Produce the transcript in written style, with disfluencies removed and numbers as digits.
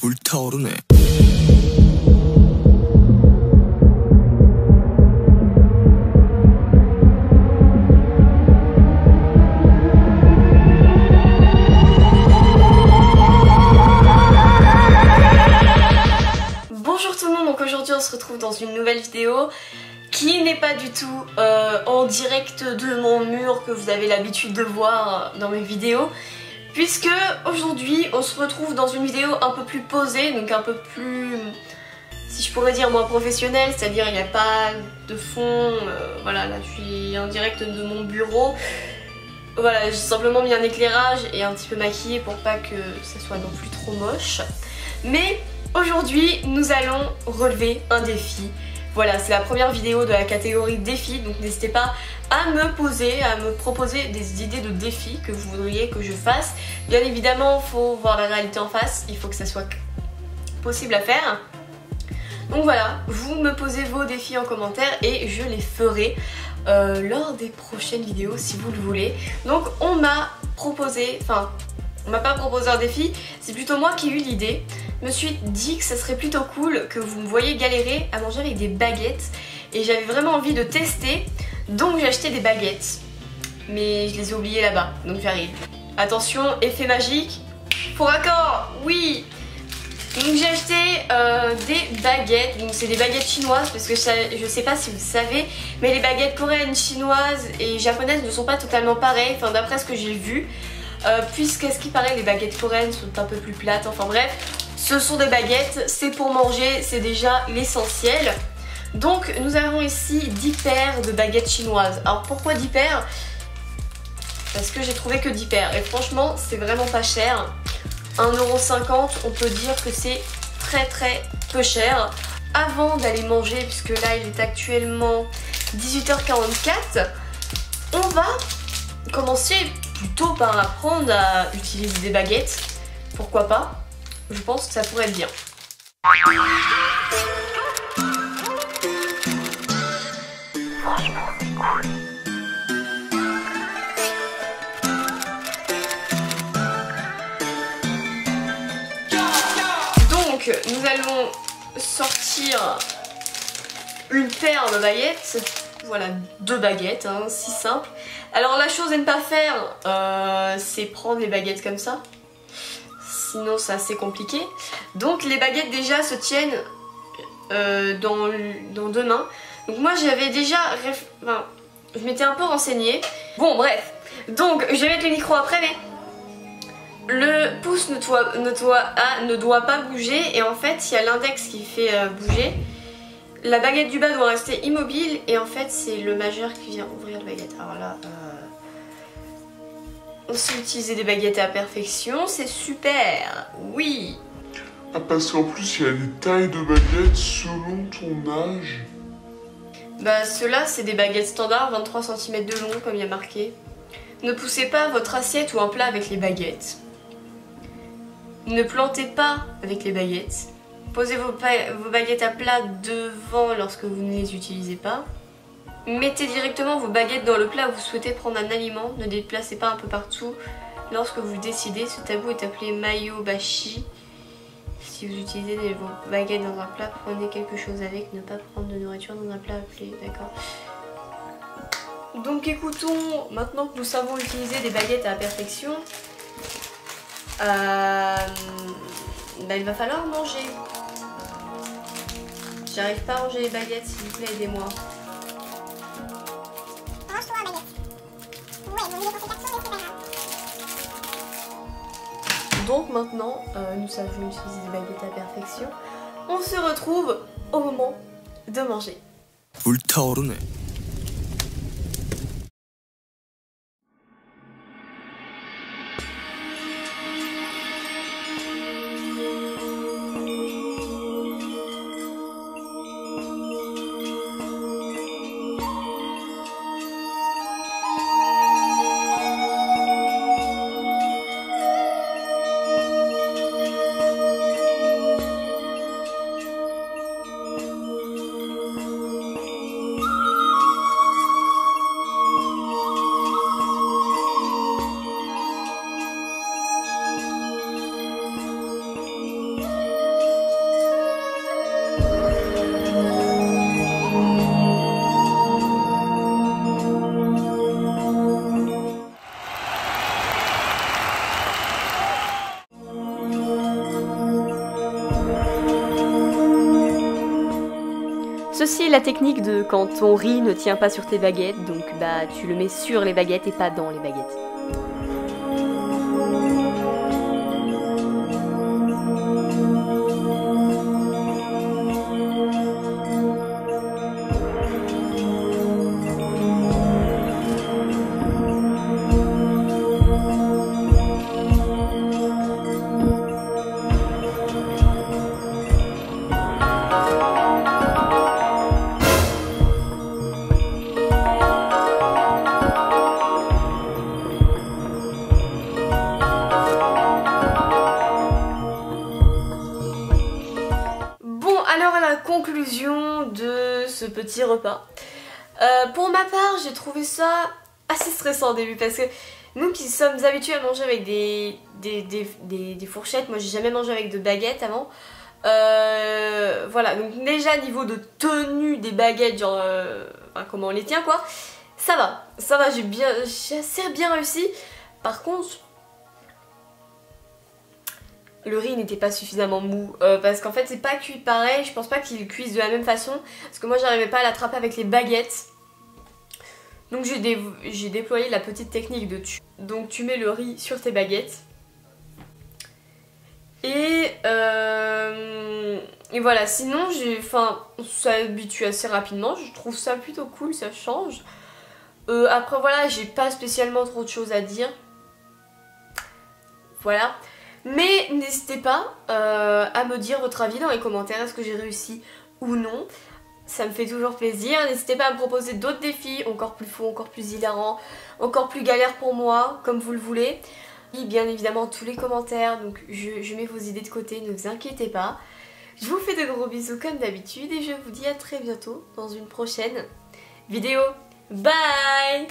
불타오르네. Bonjour tout le monde, donc aujourd'hui on se retrouve dans une nouvelle vidéo qui n'est pas du tout en direct de mon mur que vous avez l'habitude de voir dans mes vidéos, puisque aujourd'hui on se retrouve dans une vidéo un peu plus posée, donc un peu plus, si je pourrais dire, moins professionnelle, c'est-à-dire il n'y a pas de fond, voilà, là je suis en direct de mon bureau. Voilà, j'ai simplement mis un éclairage et un petit peu maquillée pour pas que ça soit non plus trop moche. Mais aujourd'hui, nous allons relever un défi. Voilà, c'est la première vidéo de la catégorie défi, donc n'hésitez pas à me proposer des idées de défis que vous voudriez que je fasse. Bien évidemment, il faut voir la réalité en face, il faut que ça soit possible à faire. Donc voilà, vous me posez vos défis en commentaire et je les ferai lors des prochaines vidéos si vous le voulez. Donc on m'a proposé, enfin on m'a pas proposé un défi, c'est plutôt moi qui ai eu l'idée. Je me suis dit que ça serait plutôt cool que vous me voyez galérer à manger avec des baguettes et j'avais vraiment envie de tester, donc j'ai acheté des baguettes. Mais je les ai oubliées là-bas, donc j'arrive. Attention, effet magique, pour accord, oui. Donc j'ai acheté des baguettes, donc c'est des baguettes chinoises parce que je sais pas si vous le savez, mais les baguettes coréennes, chinoises et japonaises ne sont pas totalement pareilles, enfin d'après ce que j'ai vu, puisque ce qui paraît les baguettes coréennes sont un peu plus plates, enfin bref, ce sont des baguettes, c'est pour manger, c'est déjà l'essentiel. Donc nous avons ici 10 paires de baguettes chinoises. Alors pourquoi 10 paires? Parce que j'ai trouvé que 10 paires et franchement c'est vraiment pas cher. 1,50 €, on peut dire que c'est très peu cher. Avant d'aller manger, puisque là il est actuellement 18h44, on va commencer plutôt par apprendre à utiliser des baguettes. Pourquoi pas? Je pense que ça pourrait être bien. Franchement, c'est cool. Nous allons sortir une paire de baguettes. Voilà, 2 baguettes, hein, si simple. Alors la chose à ne pas faire, c'est prendre les baguettes comme ça. Sinon c'est assez compliqué. Donc les baguettes déjà se tiennent dans 2 mains. Donc moi j'avais déjà... Enfin, je m'étais un peu renseignée. Bon bref, donc je vais mettre le micro après, mais... Le pouce ne doit pas bouger et en fait il y a l'index qui fait bouger. La baguette du bas doit rester immobile et en fait c'est le majeur qui vient ouvrir la baguette. Alors là, on sait utiliser des baguettes à perfection, c'est super, oui. Ah parce qu'en plus il y a des tailles de baguettes selon ton âge. Bah ceux-là c'est des baguettes standards, 23 cm de long comme il y a marqué. Ne poussez pas votre assiette ou un plat avec les baguettes. Ne plantez pas avec les baguettes. Posez vos baguettes à plat devant lorsque vous ne les utilisez pas. Mettez directement vos baguettes dans le plat où vous souhaitez prendre un aliment. Ne déplacez pas un peu partout lorsque vous décidez. Ce tabou est appelé mayo-bashi. Si vous utilisez vos baguettes dans un plat, prenez quelque chose avec. Ne pas prendre de nourriture dans un plat appelé. D'accord. Donc écoutons, maintenant que nous savons utiliser des baguettes à la perfection, bah, il va falloir manger. J'arrive pas à ranger les baguettes, s'il vous plaît, aidez-moi. Range-toi la baguette. Ouais, bon, il est pour cette action, mais c'est pas grave. Donc maintenant, nous savons utiliser des baguettes à perfection. On se retrouve au moment de manger. 불타오르네. ceci est la technique de quand ton riz ne tient pas sur tes baguettes, donc bah tu le mets sur les baguettes et pas dans les baguettes. Conclusion de ce petit repas. Pour ma part, j'ai trouvé ça assez stressant au début parce que nous qui sommes habitués à manger avec des fourchettes, moi j'ai jamais mangé avec de baguettes avant. Voilà, donc déjà niveau de tenue des baguettes, genre enfin, comment on les tient quoi, ça va, j'ai assez bien réussi. Par contre, le riz n'était pas suffisamment mou parce qu'en fait c'est pas cuit pareil, je pense pas qu'il cuise de la même façon parce que moi j'arrivais pas à l'attraper avec les baguettes. Donc j'ai déployé la petite technique de donc tu mets le riz sur tes baguettes et voilà, sinon on s'habitue assez rapidement, je trouve ça plutôt cool, ça change. Après voilà, j'ai pas spécialement trop de choses à dire, voilà. Mais n'hésitez pas à me dire votre avis dans les commentaires, est-ce que j'ai réussi ou non. Ça me fait toujours plaisir. N'hésitez pas à me proposer d'autres défis, encore plus fous, encore plus hilarants, encore plus galères pour moi, comme vous le voulez. Et bien évidemment tous les commentaires, donc je mets vos idées de côté, ne vous inquiétez pas. Je vous fais de gros bisous comme d'habitude et je vous dis à très bientôt dans une prochaine vidéo. Bye!